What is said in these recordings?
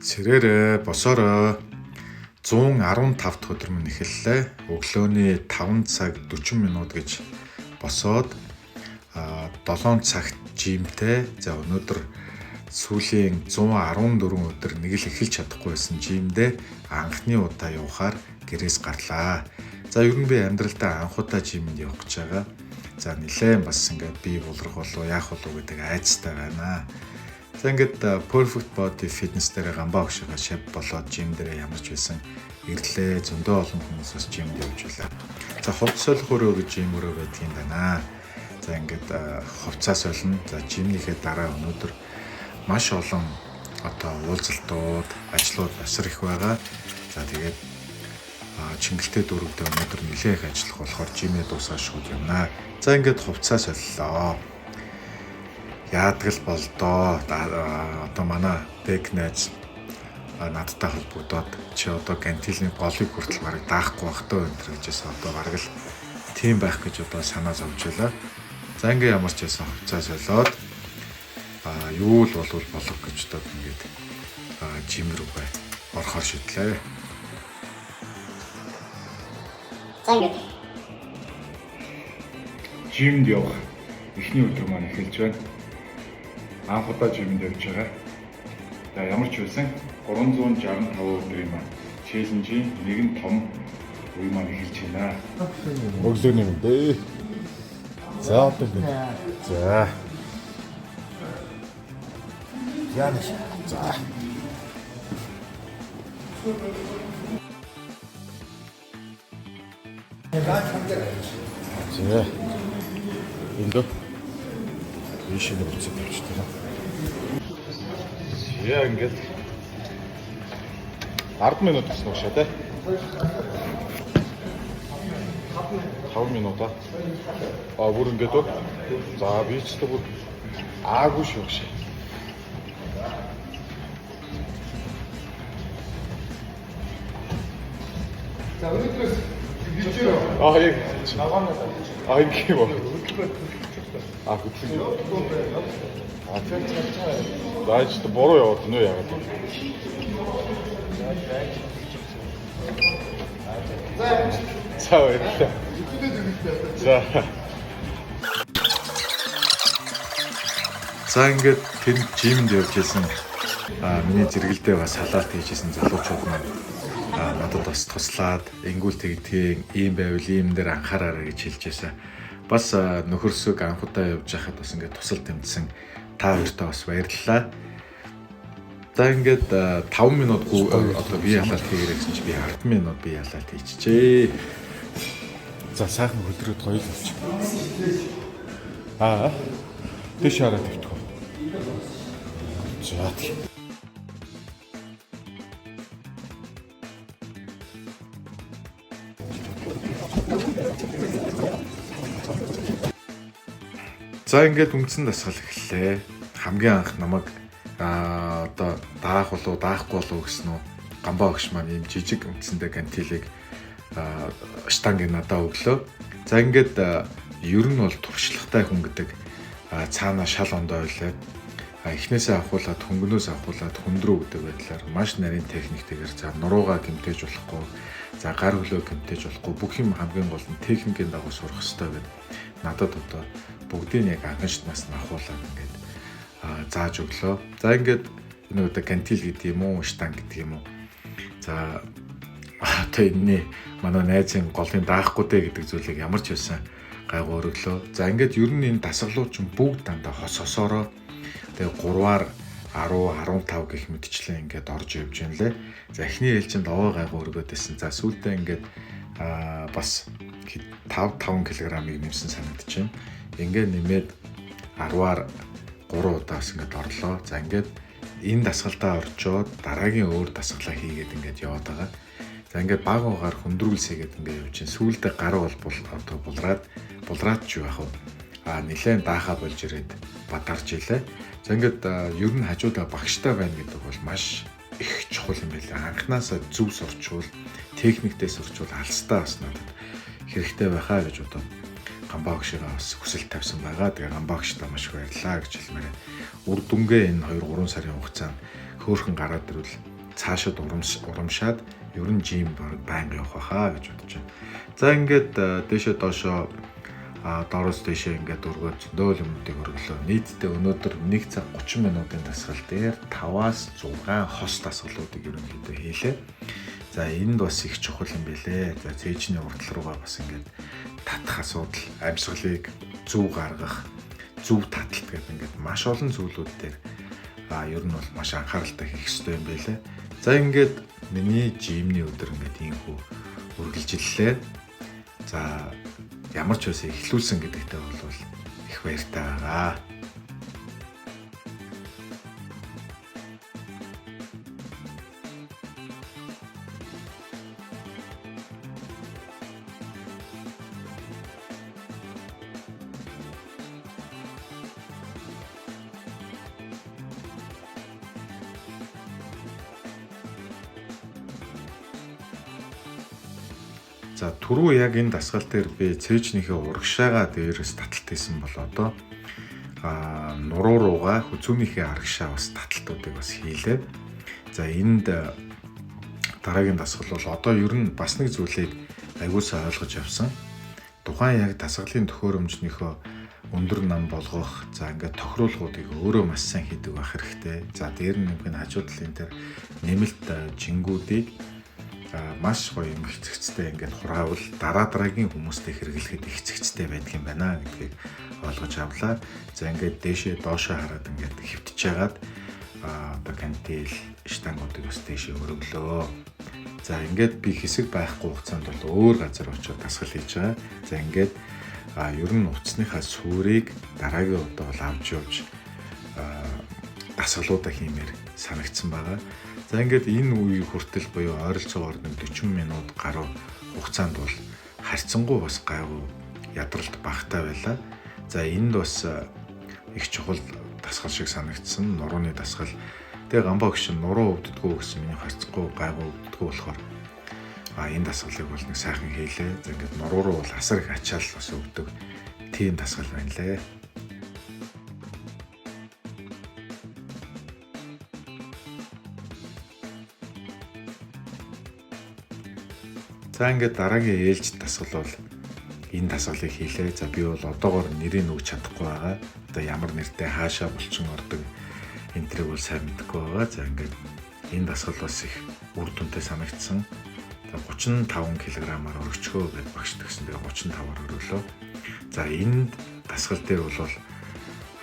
Цэрээрээ босоороо 115 дахь өдөр минь эхэллээ. Өглөөний 5 цаг 40 минут гэж босоод 7 цагт жимтэй. За өнөөдөр сүүлийн 114 өдөр нэг л эхэлж чадахгүй байсан жимдээ анхны удаа явахаар гэрээс гарлаа. За ер нь би амьдралдаа анх удаа жимэнд явах гэж байгаа. За нэлээд бас ингээд бие булрах болов яах болов гэдэг айцтай байна. За ингээд Perfect Body Fitness дээр гамбаа өгшөөгөө шав болоод жим дээр ямарч байсан ирлээ. Зөндөө олон хүмүүс бас жимд явж байлаа. За хувц солих өрөө гэж жим өрөө байдаг юм байна. За ингээд хувцас солино. За жимнийхээ дараа өнөөдөр маш олон уулзалтууд, ажлууд асар их байгаа. За тэгээд Чингэлтэй дөрөвдөө өнөөдөр нэлээд их ажиллах болохоор жимээ дуусаа шууд юмнаа. За ингээд хувцас солилоо. Яадаг л болдоо. Одоо манай бэкнэж надтай холбогдоод чи одоо гантилийн голыг хүртэл бараг даахгүй байх тоо энэ гэжээс одоо бараг л тийм байх гэж одоо санаа зовж байлаа. За ингээ ямар ч байсан хувцас солиод юу л болов болох гэж одоо ингээд жим рүүгээ орохоор шийдлээ. За ингээд жимд явах эхний өдөр маань эхэлж байна. Анх удаа жимд явж байгаа. За ямар ч байсан 365 өдрийн маань челленжийн нэгэн том үе маань эхэлж байна. Өглөөний мэдээ. За одоо за. Янаш. За. За. Эндөө ийшээ буцаж тавьчихсан. Яа ингээд 10 минут гэсэн үг шээ, тэ? 5 минут аа. Бүр ингээд үү? За би ч бүр аагүй шүү шээ. За өнөөдрөөс Яг ингэ юм уу? Хөтлөг. Дайч бороо яваад нөө яагаад вэ? За баярлалаа. За ингээд тэр жимд явж байсан миний зэрэгэлдээ бас салаалт хийжсэн залуучууд маань надад бас туслаад ингүүл тэгдгийн ийм байвал ийм дээр анхаараарай гэж хэлж байсан. Бас нөхөрсөг анх удаа явж байхад бас ингээд тусал тэмцсэн та хоёртаа бас баярлалаа. За ингээд 5 минутгүй одоо бие халаалт хийгээрэй гэсэн чи би 10 минут бие халаалт хийчихээ. За сайхан хөлдрөөд гоё л болчих. Дэш хараад тавьчих. За тийм. За ингээд үндсэн дасгал эхэллээ. Хамгийн анх намайг одоо даах болов даахгүй болов гэсэн үү гамбаа өгш маань ийм жижиг үндсэндээ гантилийг штангийг надад өглөө. За ингээд ер нь бол туршлагатай хүн гэдэг цаана шал ондоо байлаа. Эхнээсээ авахуулаад хөнгөнөөс авахуулаад хүндрүү гэдэг байдлаар маш нарийн техниктэйгээр за нуруугаа гэмтээж болохгүй, за гар хөлөө гэмтээж болохгүй бүх юм хамгийн гол нь техникийн дагуу сурах хэрэгтэй гэдэг. Надад одоо бүгдийг яг анхаарчнаас нь авахуулаад ингээд зааж өглөө. За ингээд энэ удаа гантил гэдэг юм уу, штанг гэдэг юм уу. За одоо энэ манай найзын голын даахгүй дээ гэдэг зүйлийг ямар ч байсан гайгүй өргөлөө. За ингээд ер нь энэ дасгалууд чинь бүгд дандаа хосоороо тэгээ 3-аар 10, 15 гэх мэтчлэн ингээд орж явж байна лээ. За эхний ээлжинд овоо гайгүй өргөөд байсан. За сүүлдээ ингээд бас 5 кг-ыг нэмсэн санагдчихэв. Ингээд нэмээд 10-аар 3 удаас ингээд орлоо. За ингээд энэ дасгалтаа орчоод дараагийн өөр дасгалаа хийгээд ингээд яваад байгаа. За ингээд баг угаар хөндрүүлсэгээд ингээд явж чинь сүүлдээ гараа бол одоо булраад ч юу яах вэ? Нилээн даахаа болж ирээд бадарч илээ. За ингээд ер нь хажуудаа багштай байна гэдэг бол маш их чухал юм байлаа. Анхнаасаа зөв сурчвал, техниктэй сурчвал алстаа бас надад хэрэгтэй байхаа гэж одоо гамбаа өгшөөрөө бас хүсэл тавьсан байгаа. Тэгээ гамбаа өгшөөрөө маш их баярлалаа гэж хэлмээр. Үр дүнгээ энэ 2-3 сарын хугацаанд хөөхөн гараад ирвэл цаашид урамшаад ер нь жим байнга явах байхаа гэж бодож байна. За ингээд дээшээ доошоо доороос дээшээ ингээд өргөөд зөндөө юмнуудыг өргөлөө. Нийтдээ өнөөдөр 1 цаг 30 минутын дасгал дээр 5-аас 6 хос дасгалуудыг ерөнхийдөө хийлээ. За энд бас их чухал юм билээ. За цээжний уртл руугаа бас ингээд татах асуудал, амьсгалыг зөв гаргах, зөв таталт гэдэг ингээд маш олон зүйлүүд дээр ер нь бол маш анхааралтай хийх хэрэгтэй юм билээ. За ингээд миний жимний өдөр ингээд ийхүү үргэлжиллээ. За ямар ч байсан эхлүүлсэн гэдэгтээ бол их баяртай байгаа. За түрүү яг энэ дасгал дээр би цээжнийхээ урагшаага дээрээс таталт хийсэн бол одоо нуруу руугаа хүзүүнийхээ арагшаа бас таталтуудыг бас хийлээ. За энд дараагийн дасгал бол одоо ер нь бас нэг зүйлийг аягуулсаа ойлгож явсан. Тухайн яг дасгалын төхөөрөмжнийхөө өндөр нам болгох, за ингээд тохируулгуудыг өөрөө маш сайн хийдэг байх хэрэгтэй. За дээр нь хажуу талын дээр нэмэлт жингүүдийг маш гоё юм хэцэгцтэй ингээд хургаавал дараагийн хүмүүстэй хэрэглэхэд их хэцэгцтэй байдаг юм байна гэдгийг ойлгож авлаа. За ингээд дээшээ доошоо хараад ингээд хөвтөж яагаад одоо кантил штангуудыг бас дээшээ өргөлөө. За ингээд би хэсэг байхгүй хугацаанд бол өөр газар очиод дасгал хийж байгаа. За ингээд ер нь утасныхаа сүрийг дараагийн удаа бол авч явж дасгалуудаа хиймээр санагдсан байгаа. За ингээд энэ үеийг хүртэл буюу ойролцоогоор 40 минут гаруй хугацаанд бол харьцангуй бас гайгүй ядралт багтаа байлаа. За энд бас их чухал дасгал шиг санагдсан. Нурууны дасгал. Тэгээ гамбаа гişin нуруу өвддгөө гэсэн миний харьцангуй гайгүй өвддгөө болохоор энэ дасгалыг бол нэг сайхан хийлээ. За ингээд нуруу руу бол асар их ачаал бас өвдөг тийм дасгал байна лээ. За ингээд дараагийн ээлж дасгал бол энэ дасгалыг хийлээ. За би бол одоогоор нэрийг өгч чадахгүй байгаа. Одоо ямар нэртэй хаашаа булчин ордог энэ төрийг бол сайн мэдэхгүй байгаа. За ингээд энэ дасгал бас их үр дүнтэй санагдсан. 35 кг-аар өргөчгөө гэж багш төгсөн. Тэгээ 35-аар өргөлөө. За энэ дасгал дээр бол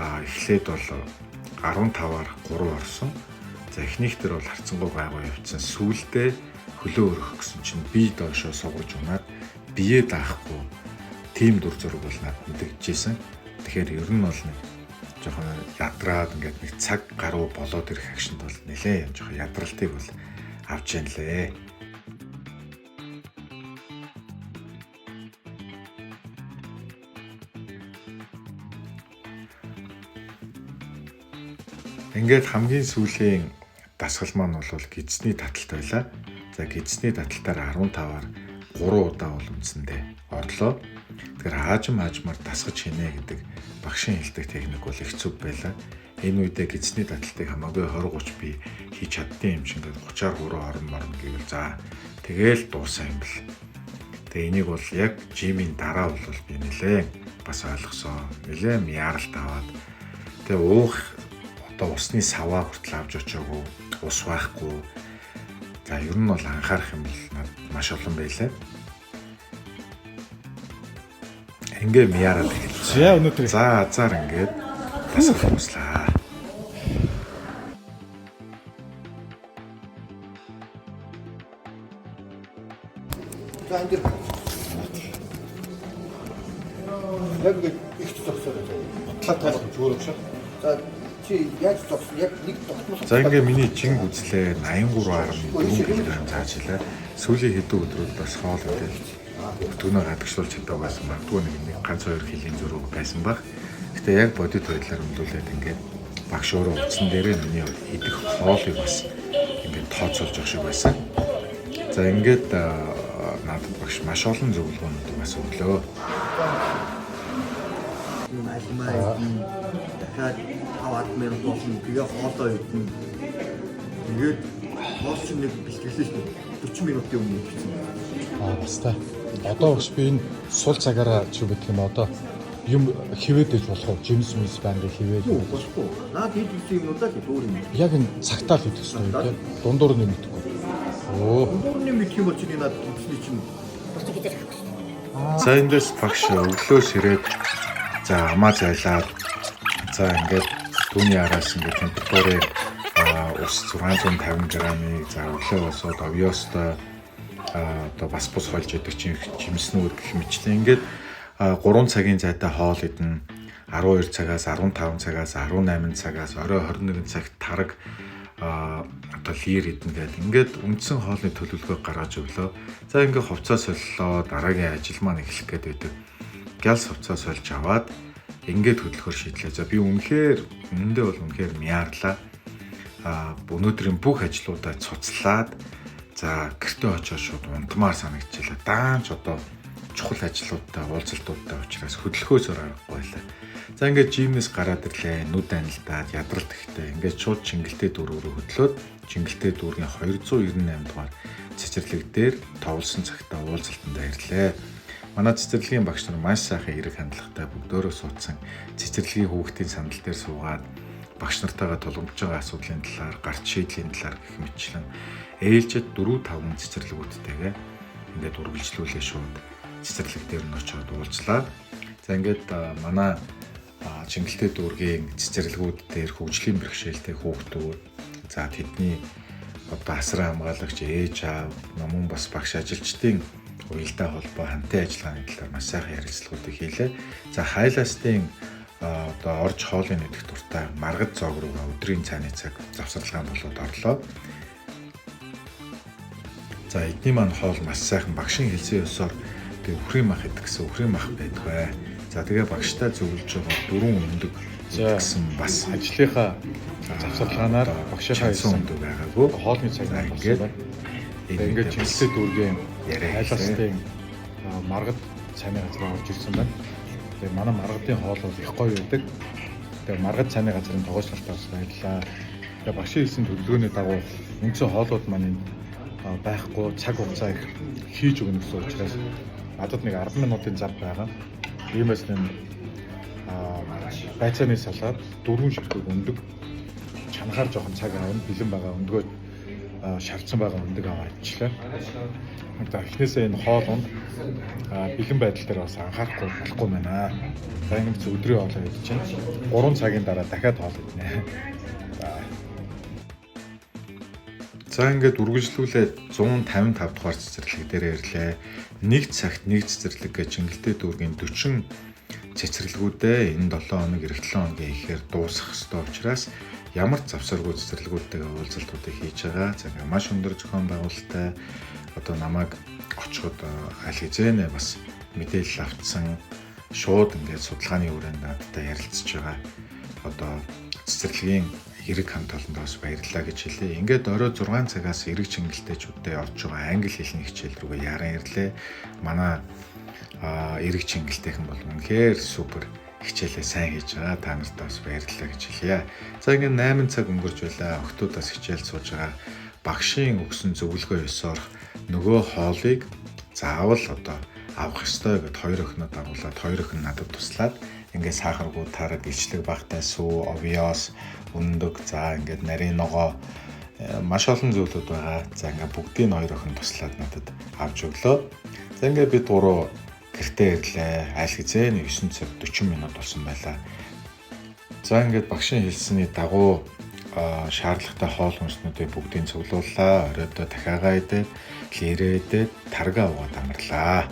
эхлээд бол 15-аар 3 орсон. За эхнийх дээр бол харцангуй гайгүй явцсан. Сүүлдээ хөлөө өргөх гэсэн чинь би доошоо сугарч унаад бие даахгүй тийм дүр зураг бол надад мэдэгдэжсэн. Тэгэхээр ер нь бол нэг жоохон ядраад ингээд нэг цаг гаруй болоод ирэх агшинд бол нэлээ юм жоохон ядралтыг бол авч яан лээ. Ингээд хамгийн сүүлийн дасгал маань бол гидсний таталт байлаа. За гидсний таталтаар 15-аар 3 удаа бол үндсэндээ орлоо. Тэгэхээр хаажмаар дасгаж хийнэ гэдэг багшийн хэлдэг техник бол их зүг байлаа. Энэ үедээ гидсний таталтыг хамаагүй 20-30 би хийж чаддсан юм шиг ингээд 30-аар хүрээ орно гэвэл за тэгээл дууссан юм бэл. Тэгээ энийг бол яг жимийн дараа бол би нэлээ бас ойлгосон. Нэлээ яаралт аваад тэгээ уух одоо усны саваа хүртэл авч очоогүй, ус байхгүй. За ер нь бол анхаарах юм бол маш олон байлаа. Ингээ мяараад эхэлсэн. За өнөөдөр за азар ингээд дасгал хуслаа. за энэ дэр яг их зогсоод байна. Бодлоо тавих зүгээр шүү. За чи яаж зогс яг нэг тогтмол. За ингээ миний жинг үзлээ 83.4 кг цаачлаа. Сүүлийн хэдэн өдрүүд бас хоол идэл өтгөнөө гадагшуулж чаддаг байсан. Магадгүй нэг ганц 2 кг зөрүү байсан баг. Гэтэ яг бодит байдлаар хөндлүүлээд ингээд багш өөрөө утсан дээрээ миний идэх хоолыг бас ингээд тооцоолж явах шиг байсан. За ингээд надад багш маш олон зөвлөгөөнүүд бас өглөө. дахиад аваад мэн болсон тэгээ хоолоо идэн тэгээд хоол чинь нэг бэлтгэлээ шүү дээ. 40 минутын өмнө хийсэн. Бас та. Одоо багш би энэ сул цагаараа ч юм гэх юм одоо юм хивээд ээж болох уу? Жимс мис байнга хивээд. Болохгүй. Наад хэд гэсэн юмудаа л өөр юм. Яг энэ цагтаа л хийдэг юм тийм. Дундуур нь мэдхгүй. Дундуур нь мэдэх юм бол чинь надад гисний чинь Бус гэдэг юм. За эндээс багш өглөөс ирээд за амаа зайлаад за ингээд түүний араас ингээд температурыг ус 650 грамыг за өглөө босоод овёостой одоо бас бус хольж идэх чинь жимснүүд гэх мэтлээ ингээд 3 цагийн зайтай хоол идэн 12 цагаас 15 цагаас 18 цагаас орой 21 цагт тараг одоо лир идэн гэдэг ингээд үндсэн хоолны төлөвлөгөө гаргаж өглөө. За ингээд хувцас соллоо дараагийн ажил маань эхлэх гээд байдаг. Гялс хувцас сольж аваад ингээд хөдөлгөөр шийдлээ. За би үнэндээ бол үнэхээр мяарлаа. Өнөөдрийн бүх ажлуудаа цуцлаад за гэртээ очиж шууд унтмаар санагдчихлаа. Даанч одоо чухал ажлуудтай уулзалтуудтай учраас хөдөлгөөсөөр аргагүй байлаа. За ингээд жимнээс гараад ирлээ. Нүд анилдаад ядралт ихтэй. Ингээд шууд Чингэлтэй дүүргөөрөө хөдлөөд Чингэлтэй дүүргийн 298 дугаар цэцэрлэг дээр товлсон цагтаа уулзалтанд ирлээ. Манай цэцэрлэгийн багш нар маш сайхан эрэг хандлагатай бүгдөө суудсан. Цэцэрлэгийн хүүхдийн сандал дээр суугаад багш нартайгаа тулгамдж байгаа асуудлын талаар, гарч шийдлийн талаар гэх мэтчлэн ээлжид 4-5 цэцэрлэгүүдтэйгээ ингээд үргэлжлүүлээ шууд цэцэрлэг дээр нь очиод уулзлаа. За ингээд манай Чингэлтэй дүүргийн цэцэрлэгүүд дээр хөгжлийн бэрхшээлтэй хүүхдүүд за тэдний одоо асар хамгаалагч ээж аав мөн бас багш ажилчдын уялдаа холбоо хамтын ажиллагааны талаар маш сайхан ярилцлагуудыг хийлээ. За хайлаастын одоо орж хоолын идэх дуртай маргад зоог руугаа өдрийн цайны цаг завсарлагаан болоод орлоо. За эдний маань хоол маш сайхан багшийн хэлсэн ёсоор би үхрийн мах идэх гэсэн үхрийн мах байдгүй. За тэгээ багштай зөвлөж байгаа 4 өндөг гэсэн бас ажлынхаа завсарлагаанаар багшийнхаа хэлсэн өндөг байгаагүй. Хоолны цаг ингээд ингээд Чингэлтэй дүүргийн хайлаастын маргад цайны газар орж ирсэн байна. Тэгээ манай маргадын хоол бол их гоё байдаг. Тэгээ маргад цайны газрын тогоочлолтоос бас баярлаа. Тэгээ багшийн хэлсэн төлөвлөгөөний дагуу үндсэн хоолууд маань байхгүй цаг хугацаа их хийж өгнө гэсэн учраас надад нэг 10 минутын зав байгаа. Иймээс нэм байцааны салаад 4 ширхэг өндөг чанахаар жоохон цаг аавна бэлэн байгаа өндгөө шавцсан байгаа өндөг аваад ичлээ. Одоо эхнээсээ энэ хоол унд бэлэн байдал дээр бас анхаарахгүй болохгүй байна. За ингэж өдрийн хоолоо идэж чинь 3 цагийн дараа дахиад хоол иднэ. За ингээд үргэлжлүүлээд 155 дугаар цэцэрлэг дээр ирлээ. Нэг цагт нэг цэцэрлэг гэж Чингэлтэй дүүргийн 40 цэцэрлэгүүдээ энэ 7 хоног эх 7 хоногийн ихээр дуусах ёстой учраас ямар ч завсаргүй цэцэрлэгүүдтэйгээ уулзалтуудыг хийж байгаа. За маш өндөр зохион байгуулалттай одоо намайг очиход аль хэзээ бас мэдээлэл авцсан шууд ингээд судалгааны хүрээнд надтай ярилцж байгаа. Одоо цэцэрлэгийн эрэг хамт олонд бас баярлалаа гэж хэлээ. Ингээд орой 6 цагаас эрэг Чингэлтэйчүүдтэй орж байгаа англи хэлний хичээл рүүгээ яран ирлээ. Манай эрэг Чингэлтэйхэн бол үнэхээр супер хичээлээ сайн хийж байгаа. Та нартай бас баярлалаа гэж хэлье. За ингээд 8 цаг өнгөрч байлаа. Охтуудаас хичээл сууж байгаа. Багшийн өгсөн зөвлөгөө ёсоор нөгөө хоолыг заавал одоо авах ёстой гэд 2 охиноо дагуулад 2 охин надад туслаад ингээд сахаргүй тарад илчлэг багтай сүү, овёос, өндөг за ингээд нарийн ногоо маш олон зүйлүүд байгаа. За ингээд бүгдийг 2 охин туслаад надад авч өглөө. За ингээд бид гурав гэртээ ирлээ. Аль хэзээ 9 цаг 40 минут болсон байлаа. За ингээд багшийн хэлсний дагуу шаардлагатай хоол хүнснүүдийг бүгдийг цуглууллаа. Оройдоо дахиагаа идээд, лирээ идээд, таргаа уугаад амарлаа.